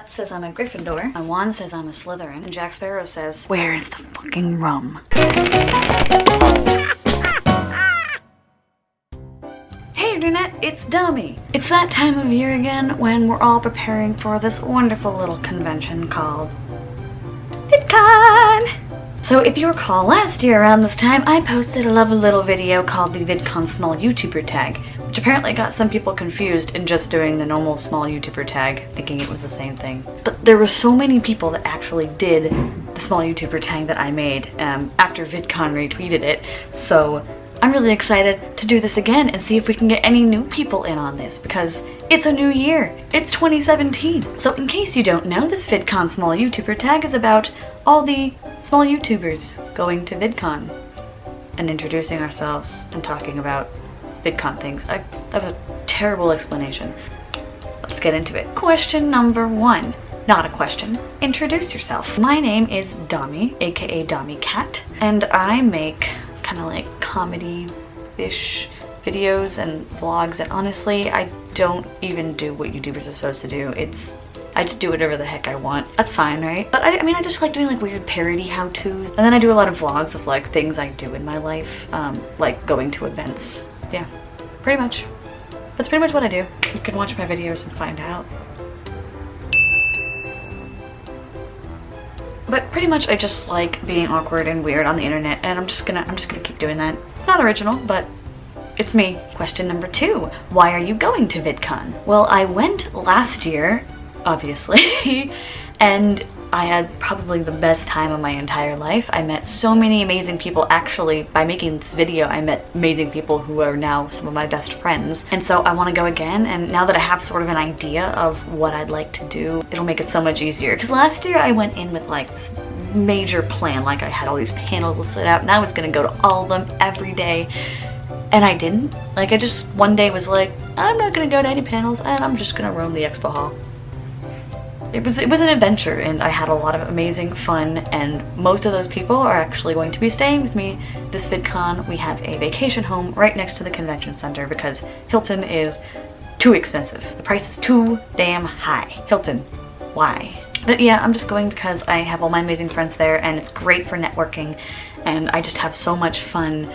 Cat says I'm a Gryffindor. My wand says I'm a Slytherin. And Jack Sparrow says, where's the fucking rum? Hey Internet, it's Dummy. It's that time of year again when we're all preparing for this wonderful little convention called VidCon! So if you recall, last year around this time I posted a lovely little video called the VidCon Small YouTuber Tag, which apparently got some people confused in just doing the normal small YouTuber tag, thinking it was the same thing. But there were so many people that actually did the small YouTuber tag that I made after VidCon retweeted it, so I'm really excited to do this again and see if we can get any new people in on this, because it's a new year. It's 2017. So in case you don't know, this VidCon Small YouTuber Tag is about all the small YouTubers going to VidCon and introducing ourselves and talking about VidCon things. That was a terrible explanation. Let's get into it. Question number 1. Not a question. Introduce yourself. My name is Dami, aka Dami Cat, and I make kind of like comedy-ish videos and vlogs, and honestly, I don't even do what YouTubers are supposed to do. I just do whatever the heck I want. That's fine, right? But I mean, I just like doing like weird parody how-tos. And then I do a lot of vlogs of like things I do in my life, like going to events. Yeah, pretty much. That's pretty much what I do. You can watch my videos and find out. But pretty much I just like being awkward and weird on the internet, and I'm just gonna keep doing that. It's not original, but it's me. Question number 2. Why are you going to VidCon? Well, I went last year, obviously, and I had probably the best time of my entire life. I met so many amazing people. Actually, by making this video, I met amazing people who are now some of my best friends. And so I want to go again, and now that I have sort of an idea of what I'd like to do, it'll make it so much easier. Because last year I went in with like this major plan, like I had all these panels listed out, and I was gonna go to all of them every day. And I didn't. Like, I just one day was like, I'm not gonna go to any panels, and I'm just gonna roam the expo hall. It was an adventure, and I had a lot of amazing fun, and most of those people are actually going to be staying with me this VidCon. We have a vacation home right next to the convention center because Hilton is too expensive. The price is too damn high. Hilton, why? But yeah, I'm just going because I have all my amazing friends there, and it's great for networking, and I just have so much fun.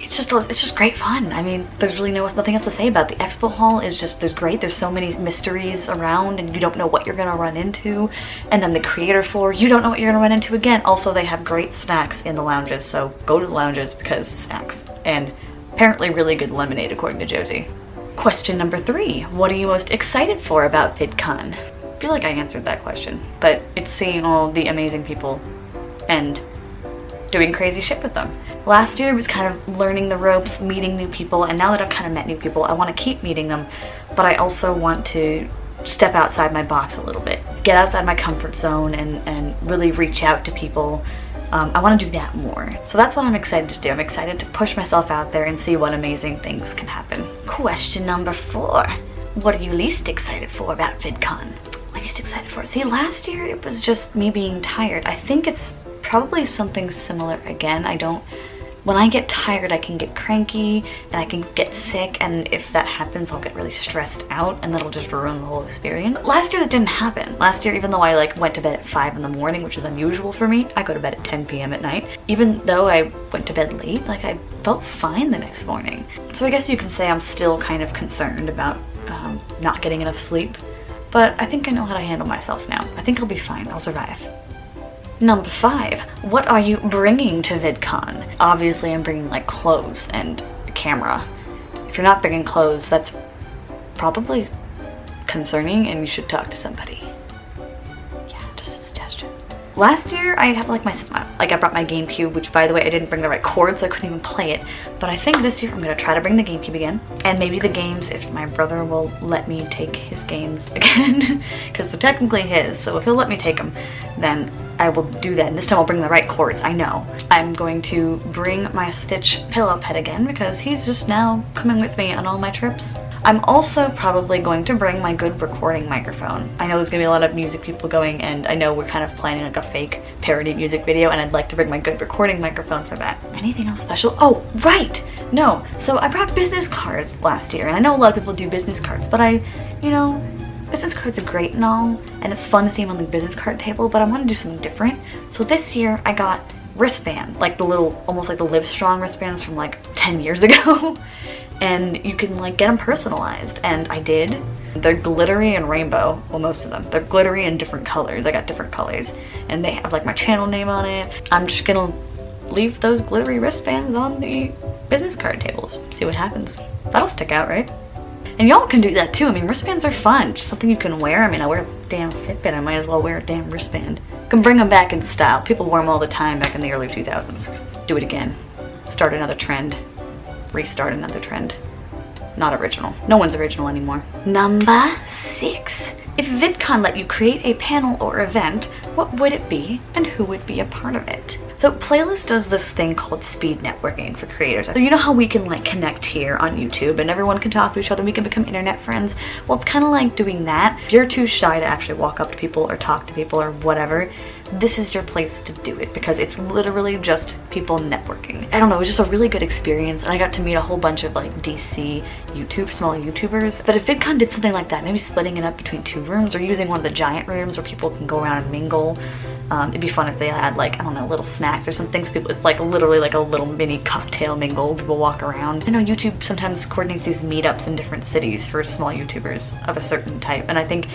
It's just great fun. I mean, there's really nothing else to say about it. The expo hall is just, there's great. There's so many mysteries around, and you don't know what you're gonna run into. And then the creator floor, you don't know what you're gonna run into again. Also, they have great snacks in the lounges, so go to the lounges because snacks. And apparently really good lemonade, according to Josie. Question number 3. What are you most excited for about VidCon? I feel like I answered that question, but it's seeing all the amazing people and doing crazy shit with them. Last year was kind of learning the ropes, meeting new people, and now that I've kind of met new people, I want to keep meeting them, but I also want to step outside my box a little bit. Get outside my comfort zone and really reach out to people. I want to do that more. So that's what I'm excited to do. I'm excited to push myself out there and see what amazing things can happen. Question number 4. What are you least excited for about VidCon? Least excited for it. See, last year it was just me being tired. I think it's probably something similar again. When I get tired, I can get cranky and I can get sick, and if that happens, I'll get really stressed out, and that'll just ruin the whole experience. Last year that didn't happen. Last year, even though I like went to bed at 5 in the morning, which is unusual for me, I go to bed at 10 p.m. at night. Even though I went to bed late, like I felt fine the next morning. So I guess you can say I'm still kind of concerned about not getting enough sleep, but I think I know how to handle myself now. I think I'll be fine. I'll survive. Number 5, what are you bringing to VidCon? Obviously I'm bringing like clothes and a camera. If you're not bringing clothes, that's probably concerning and you should talk to somebody. Yeah, just a suggestion. Last year I had like I brought my GameCube, which by the way I didn't bring the right cord, so I couldn't even play it. But I think this year I'm gonna try to bring the GameCube again, and maybe the games if my brother will let me take his games again, because they're technically his. So if he'll let me take them, then I will do that, and this time I'll bring the right cords, I know. I'm going to bring my Stitch pillow pet again because he's just now coming with me on all my trips. I'm also probably going to bring my good recording microphone. I know there's gonna be a lot of music people going, and I know we're kind of planning like a fake parody music video, and I'd like to bring my good recording microphone for that. Anything else special? Oh, right! No, so I brought business cards last year, and I know a lot of people do business cards, but business cards are great and all, and it's fun to see them on the business card table, but I want to do something different. So this year I got wristbands, like the little, almost like the Livestrong wristbands from like 10 years ago. And you can like get them personalized, and I did. They're glittery and rainbow, well, most of them. They're glittery in different colors. I got different colors, and they have like my channel name on it. I'm just gonna leave those glittery wristbands on the business card tables, see what happens. That'll stick out, right? And y'all can do that too. I mean, wristbands are fun, just something you can wear. I mean, I wear this damn Fitbit, I might as well wear a damn wristband. You can bring them back in style. People wore them all the time back in the early 2000s. Do it again. Start another trend. Restart another trend. Not original. No one's original anymore. Number 6. If VidCon let you create a panel or event, what would it be and who would be a part of it? So Playlist does this thing called speed networking for creators. So you know how we can like connect here on YouTube and everyone can talk to each other, we can become internet friends? Well, it's kind of like doing that. If you're too shy to actually walk up to people or talk to people or whatever, this is your place to do it, because it's literally just people networking. I don't know, it was just a really good experience, and I got to meet a whole bunch of like DC small YouTubers. But if VidCon did something like that, maybe splitting it up between 2 rooms or using one of the giant rooms where people can go around and mingle, it'd be fun if they had like, I don't know, little snacks or something. So people, it's like literally like a little mini cocktail mingle. People walk around. I know YouTube sometimes coordinates these meetups in different cities for small YouTubers of a certain type, and I think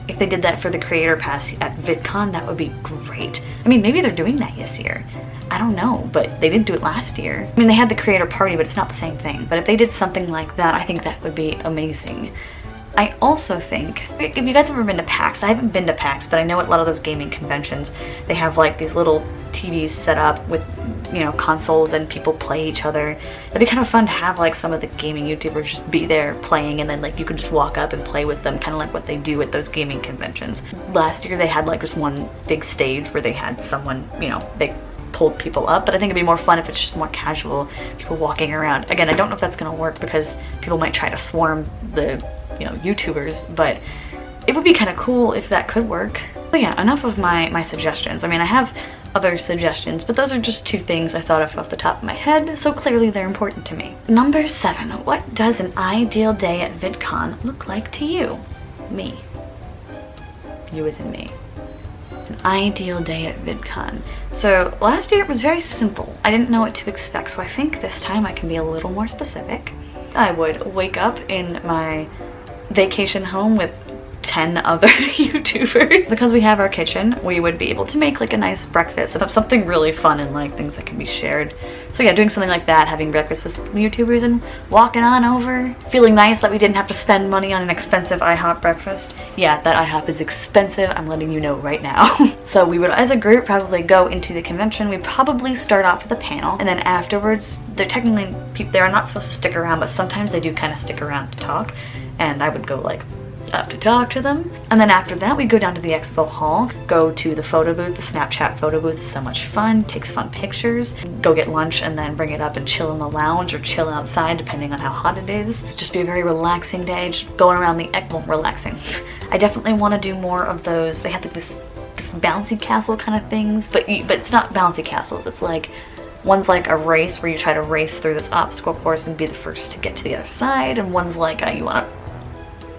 if they did that for the creator pass at VidCon, that would be great. I mean, maybe they're doing that this year. I don't know, but they didn't do it last year. I mean, they had the creator party, but it's not the same thing. But if they did something like that, I think that would be amazing. I also think, if you guys have ever been to PAX, I haven't been to PAX, but I know at a lot of those gaming conventions, they have like these little TVs set up with, you know, consoles and people play each other. It'd be kind of fun to have like some of the gaming YouTubers just be there playing, and then like you can just walk up and play with them, kind of like what they do at those gaming conventions. Last year they had like just one big stage where they had someone, you know, they pulled people up, but I think it'd be more fun if it's just more casual, people walking around. Again, I don't know if that's gonna work because people might try to swarm the, you know, YouTubers, but it would be kind of cool if that could work. So yeah, enough of my suggestions. I mean, I have other suggestions, but those are just 2 things I thought of off the top of my head, so clearly they're important to me. Number 7, what does an ideal day at VidCon look like to you? Me. You as in me. An ideal day at VidCon. So last year it was very simple. I didn't know what to expect, so I think this time I can be a little more specific. I would wake up in my vacation home with 10 other YouTubers. Because we have our kitchen, we would be able to make like a nice breakfast, something really fun and like things that can be shared. So yeah, doing something like that, having breakfast with YouTubers and walking on over, feeling nice that we didn't have to spend money on an expensive IHOP breakfast. Yeah, that IHOP is expensive, I'm letting you know right now. So we would, as a group, probably go into the convention. We'd probably start off with a panel, and then afterwards, they're technically, they're not supposed to stick around, but sometimes they do kind of stick around to talk, and I would go like up to talk to them. And then after that, we go down to the expo hall, go to the photo booth. The Snapchat photo booth is so much fun, takes fun pictures, go get lunch and then bring it up and chill in the lounge or chill outside depending on how hot it is. Just be a very relaxing day, just going around the expo, relaxing. I definitely want to do more of those. They have like this bouncy castle kind of things, but it's not bouncy castles. It's like, one's like a race where you try to race through this obstacle course and be the first to get to the other side, and one's like you want to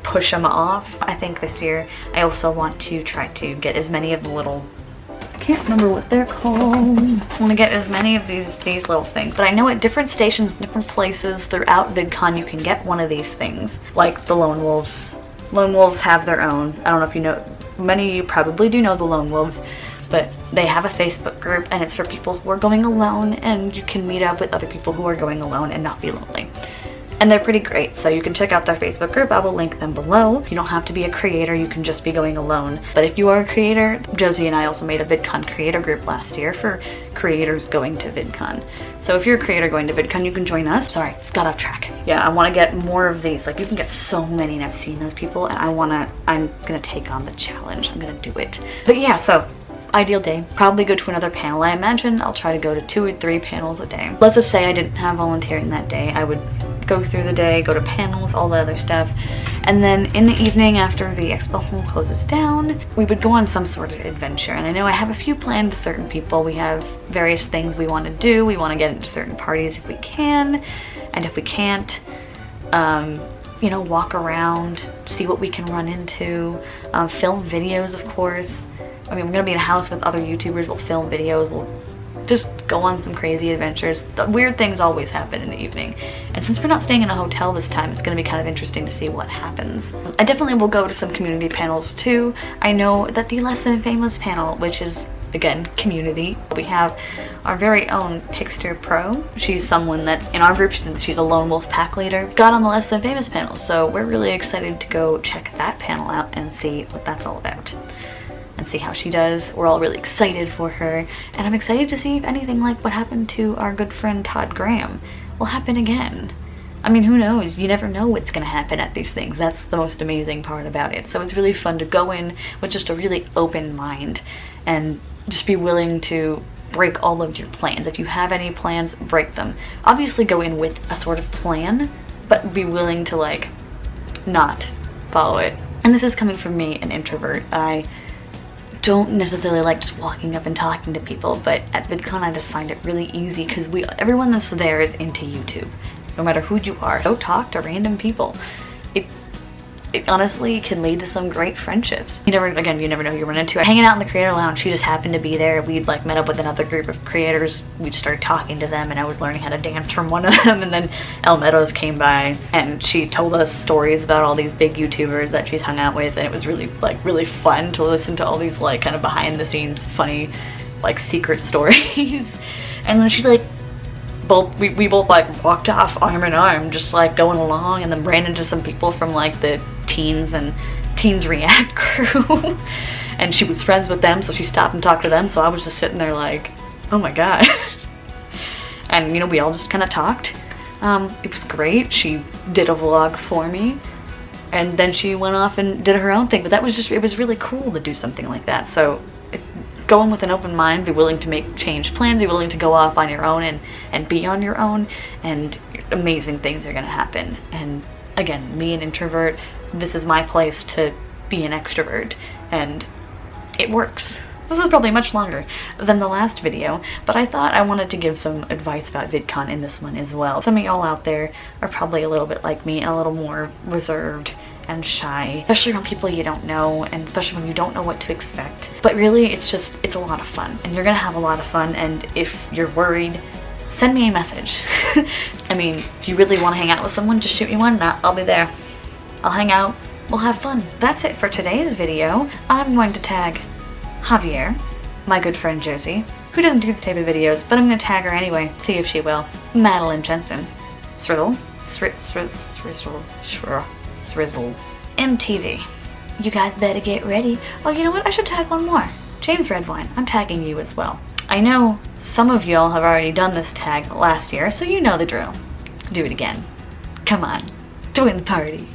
push them off. I think this year I also want to try to get as many of the little, I can't remember what they're called. I want to get as many of these little things. But I know at different stations, different places throughout VidCon, you can get one of these things. Like the Lone Wolves. Lone Wolves have their own. I don't know if you know, many of you probably do know the Lone Wolves, but they have a Facebook group and it's for people who are going alone, and you can meet up with other people who are going alone and not be lonely. And they're pretty great, so you can check out their Facebook group. I will link them below. You don't have to be a creator, you can just be going alone. But if you are a creator, Josie and I also made a VidCon creator group last year for creators going to VidCon. So if you're a creator going to VidCon, you can join us. Sorry, got off track. Yeah, I want to get more of these. Like, you can get so many, and I've seen those people, and I'm gonna take on the challenge. I'm gonna do it. But yeah, so ideal day, probably go to another panel. I imagine I'll try to go to 2 or 3 panels a day. Let's just say I didn't have volunteering that day. I would go through the day, go to panels, all the other stuff. And then in the evening, after the expo hall closes down, we would go on some sort of adventure. And I know I have a few planned with certain people. We have various things we want to do. We want to get into certain parties if we can, and if we can't, you know, walk around, see what we can run into, film videos, of course. I mean, we're gonna be in a house with other YouTubers, we'll film videos, we'll just go on some crazy adventures. The weird things always happen in the evening. And since we're not staying in a hotel this time, it's gonna be kind of interesting to see what happens. I definitely will go to some community panels too. I know that the Less Than Famous panel, which is, again, community, we have our very own Pixter Pro. She's someone that's in our group, since she's a lone wolf pack leader, got on the Less Than Famous panel. So we're really excited to go check that panel out and see what that's all about. And see how she does. We're all really excited for her, and I'm excited to see if anything like what happened to our good friend Todd Graham will happen again. I mean, who knows? You never know what's gonna happen at these things. That's the most amazing part about it. So it's really fun to go in with just a really open mind and just be willing to break all of your plans. If you have any plans, break them. Obviously go in with a sort of plan, but be willing to like not follow it. And this is coming from me, an introvert. I don't necessarily like just walking up and talking to people, but at VidCon I just find it really easy because everyone that's there is into YouTube. No matter who you are, go talk to random people. It honestly can lead to some great friendships. You never know who you run into. Hanging out in the creator lounge, she just happened to be there. We'd like met up with another group of creators. We just started talking to them and I was learning how to dance from one of them, and then Elle Meadows came by and she told us stories about all these big YouTubers that she's hung out with, and it was really fun to listen to all these like kind of behind the scenes funny like secret stories. And then she like we both like walked off arm in arm, just like going along, and then ran into some people from like the Teens and Teens React crew. And she was friends with them, so she stopped and talked to them, so I was just sitting there like, oh my god. And you know, we all just kind of talked. It was great. She did a vlog for me, and then she went off and did her own thing, but that was just, it was really cool to do something like that. So go in with an open mind, be willing to make change plans, be willing to go off on your own and be on your own, and amazing things are gonna happen. And again, me, an introvert, this is my place to be an extrovert, and it works. This is probably much longer than the last video, but I thought I wanted to give some advice about VidCon in this one as well. Some of y'all out there are probably a little bit like me, a little more reserved and shy, especially around people you don't know, and especially when you don't know what to expect. But really, it's a lot of fun, and you're gonna have a lot of fun, and if you're worried, send me a message. I mean, if you really want to hang out with someone, just shoot me one, and I'll be there. I'll hang out, we'll have fun. That's it for today's video. I'm going to tag Javier, my good friend Josie, who doesn't do the type of videos, but I'm gonna tag her anyway, see if she will. Madeline Jensen, Srizzle, MTV. You guys better get ready. Oh, you know what? I should tag one more. James Redwine, I'm tagging you as well. I know some of y'all have already done this tag last year, so you know the drill. Do it again. Come on, join the party.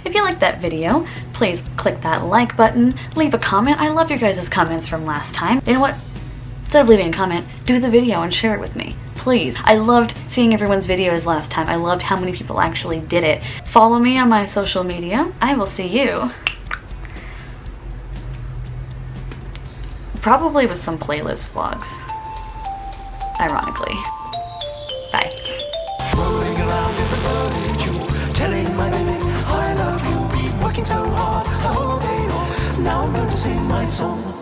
If you liked that video, please click that like button, leave a comment. I love your guys' comments from last time. You know what? Instead of leaving a comment, do the video and share it with me. Please. I loved seeing everyone's videos last time. I loved how many people actually did it. Follow me on my social media. I will see you probably with some playlist vlogs, ironically. Bye. Rolling around in the burning dew, telling my baby I love you. Been working so hard the whole day long. Now I'm going to sing my song.